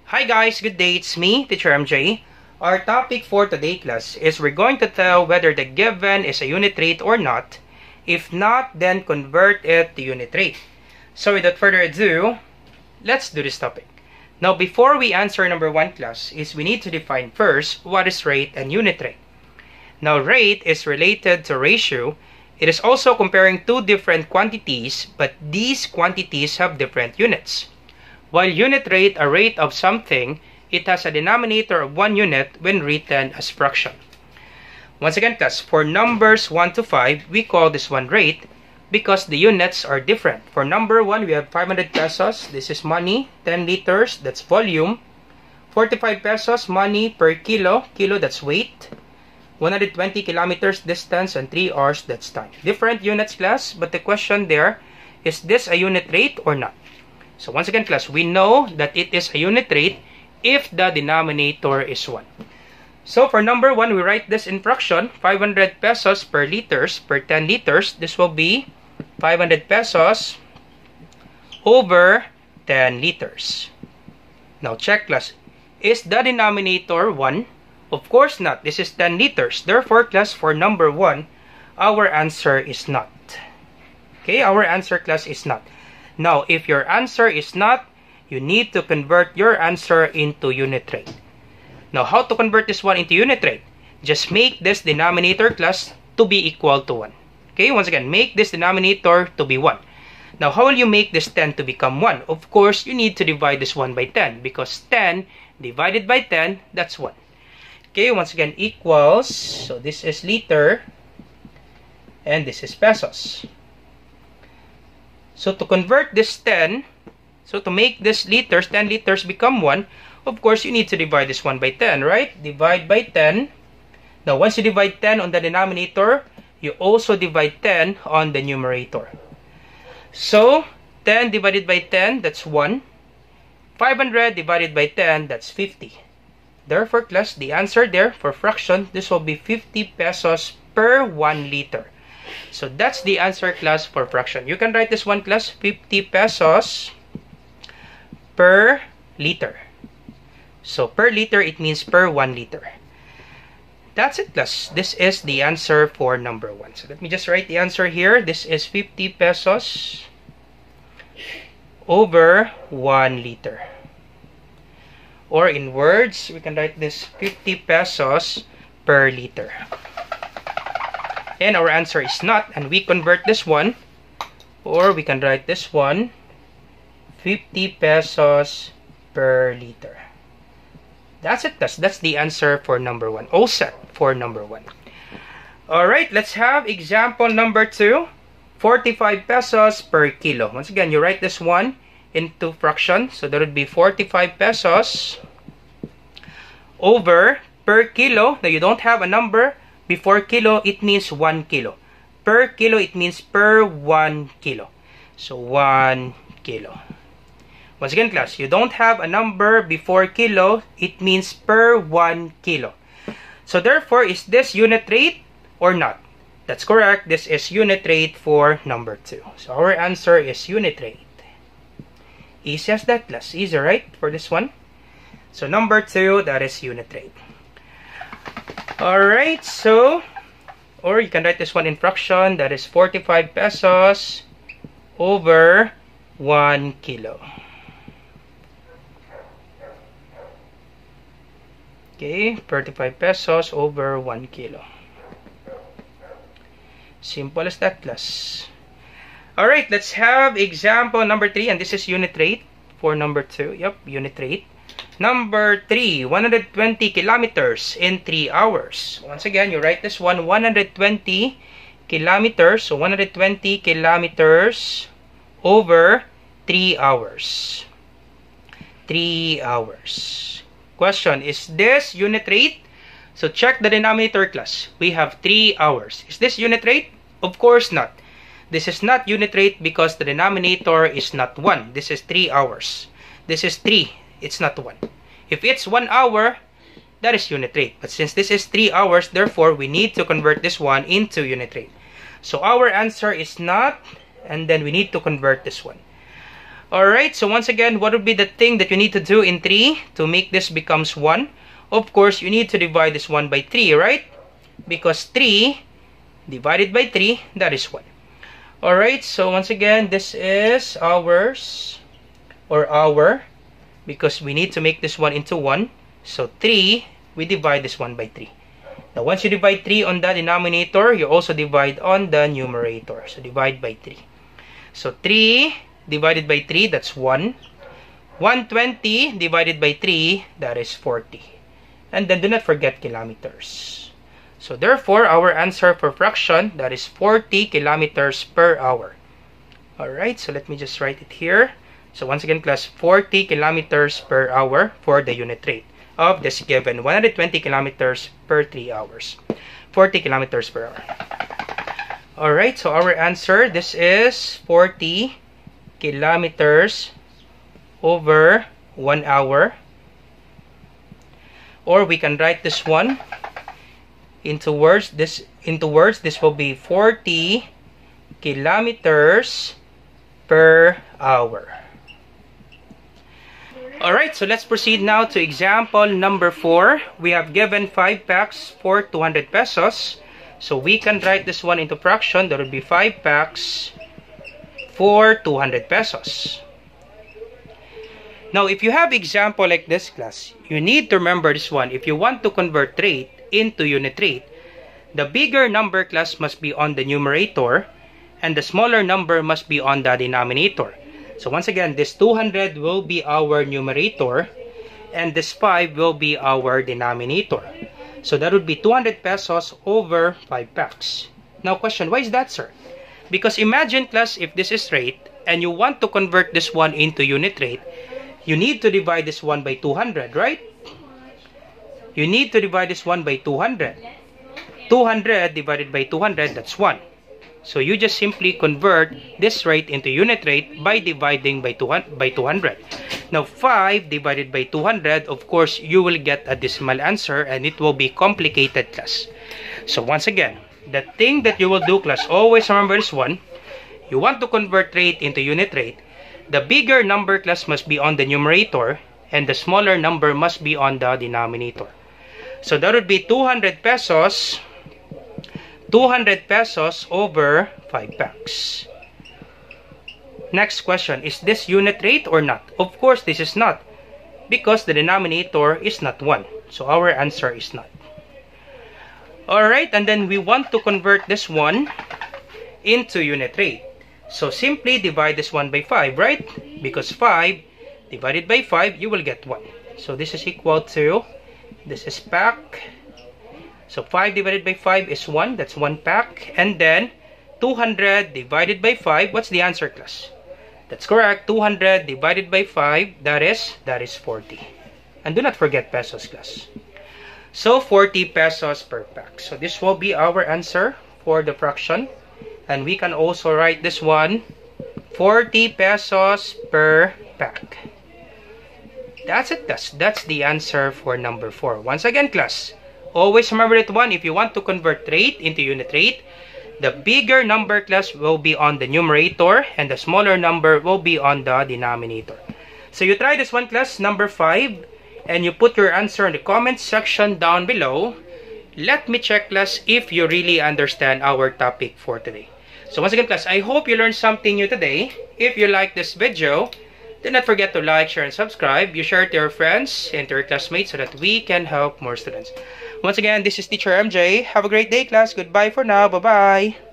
Hi guys, good day. It's me, Teacher MJ. Our topic for today class is we're going to tell whether the given is a unit rate or not. If not, then convert it to unit rate. So without further ado, let's do this topic. Now before we answer number 1 class is we need to define first what is rate and unit rate. Now rate is related to ratio. It is also comparing two different quantities, but these quantities have different units. While unit rate, a rate of something, it has a denominator of 1 unit when written as fraction. Once again class, for numbers 1 to 5, we call this one rate because the units are different. For number 1, we have 500 pesos. This is money. 10 liters, that's volume. 45 pesos, money per kilo. Kilo, that's weight. 120 kilometers distance and 3 hours, that's time. Different units class, but the question there, is this a unit rate or not? So once again class, we know that it is a unit rate if the denominator is 1. So for number 1, we write this in fraction, 500 pesos per liters, per 10 liters. This will be 500 pesos over 10 liters. Now check class, is the denominator 1? Of course not. This is 10 liters. Therefore class, for number 1, our answer is not. Okay, our answer class is not. Now, if your answer is not, you need to convert your answer into unit rate. Now, how to convert this one into unit rate? Just make this denominator class to be equal to 1. Okay, once again, make this denominator to be 1. Now, how will you make this 10 to become 1? Of course, you need to divide this 1 by 10 because 10 divided by 10, that's 1. Okay, once again, equals, so this is liter and this is pesos. So to convert this 10, so to make this liters, 10 liters become 1, of course, you need to divide this 1 by 10, right? Divide by 10. Now, once you divide 10 on the denominator, you also divide 10 on the numerator. So, 10 divided by 10, that's 1. 500 divided by 10, that's 50. Therefore, class, the answer there for fraction, this will be 50 pesos per 1 liter. So that's the answer class for fraction. You can write this one class, 50 pesos per liter. So per liter, it means per 1 liter. That's it class. This is the answer for number 1. So let me just write the answer here. This is 50 pesos over 1 liter. Or in words, we can write this 50 pesos per liter. And our answer is not, and we convert this one, or we can write this one, 50 pesos per liter. That's it. That's the answer for number 1. All set for number 1. Alright, let's have example number 2, 45 pesos per kilo. Once again, you write this one into fraction, so that would be 45 pesos over per kilo. Now you don't have a number before kilo, it means 1 kilo. Per kilo, it means per 1 kilo. So 1 kilo. Once again class, you don't have a number before kilo, it means per 1 kilo. So therefore, is this unit rate or not? That's correct. This is unit rate for number 2. So our answer is unit rate. Easy as that class. Easy, right? For this one. So number 2, that is unit rate. Alright, so, or you can write this one in fraction, that is 45 pesos over 1 kilo. Okay, 35 pesos over 1 kilo. Simple as that class. Alright, let's have example number 3, and this is unit rate for number 2. Yep, unit rate. Number 3, 120 kilometers in 3 hours. Once again, you write this one, 120 kilometers. So 120 kilometers over 3 hours. 3 hours. Question, is this unit rate? So check the denominator class. We have 3 hours. Is this unit rate? Of course not. This is not unit rate because the denominator is not 1. This is 3 hours. This is 3. It's not 1. If it's 1 hour, that is unit rate. But since this is 3 hours, therefore, we need to convert this one into unit rate. So our answer is not, and then we need to convert this one. Alright, so once again, what would be the thing that you need to do in 3 to make this becomes 1? Of course, you need to divide this 1 by 3, right? Because 3 divided by 3, that is 1. Alright, so once again, this is ours, or our, because we need to make this 1 into 1. So 3, we divide this 1 by 3. Now, once you divide 3 on the denominator, you also divide on the numerator. So, divide by 3. So, 3 divided by 3, that's 1. 120 divided by 3, that is 40. And then, do not forget kilometers. So, therefore, our answer for fraction, that is 40 kilometers per hour. Alright, so let me just write it here. So, once again, class, 40 kilometers per hour for the unit rate of this given 120 kilometers per 3 hours. 40 kilometers per hour. Alright, so our answer, this is 40 kilometers over 1 hour. Or we can write this one into words. This will be 40 kilometers per hour. Alright, so let's proceed now to example number 4. We have given 5 packs for 200 pesos. So we can write this one into fraction. That would be 5 packs for 200 pesos. Now, if you have example like this, class, you need to remember this one. If you want to convert rate into unit rate, the bigger number, class, must be on the numerator and the smaller number must be on the denominator. So once again, this 200 will be our numerator and this 5 will be our denominator. So that would be 200 pesos over 5 packs. Now question, why is that, sir? Because imagine, class, if this is rate and you want to convert this one into unit rate, you need to divide this one by 200, right? You need to divide this one by 200. 200 divided by 200, that's 1. So you just simply convert this rate into unit rate by dividing by 200. Now 5 divided by 200, of course, you will get a decimal answer and it will be complicated, class. So once again, the thing that you will do, class, always remember this one. You want to convert rate into unit rate. The bigger number, class, must be on the numerator and the smaller number must be on the denominator. So that would be 200 pesos. 200 pesos over 5 packs. Next question, is this unit rate or not? Of course, this is not because the denominator is not 1. So our answer is not. Alright, and then we want to convert this one into unit rate. So simply divide this one by 5, right? Because 5 divided by 5, you will get 1. So this is equal to, this is pack. So 5 divided by 5 is 1. That's 1 pack. And then 200 divided by 5. What's the answer, class? That's correct. 200 divided by 5. That is 40. And do not forget pesos, class. So 40 pesos per pack. So this will be our answer for the fraction. And we can also write this one, 40 pesos per pack. That's it, class. That's the answer for number 4. Once again, class, always remember that one. If you want to convert rate into unit rate, the bigger number, class, will be on the numerator and the smaller number will be on the denominator. So you try this one, class, number 5, and you put your answer in the comment section down below. Let me check, class, if you really understand our topic for today. So once again, class, I hope you learned something new today. If you like this video, do not forget to like, share, and subscribe. You share it to your friends and to your classmates so that we can help more students. Once again, this is Teacher MJ. Have a great day, class. Goodbye for now. Bye-bye.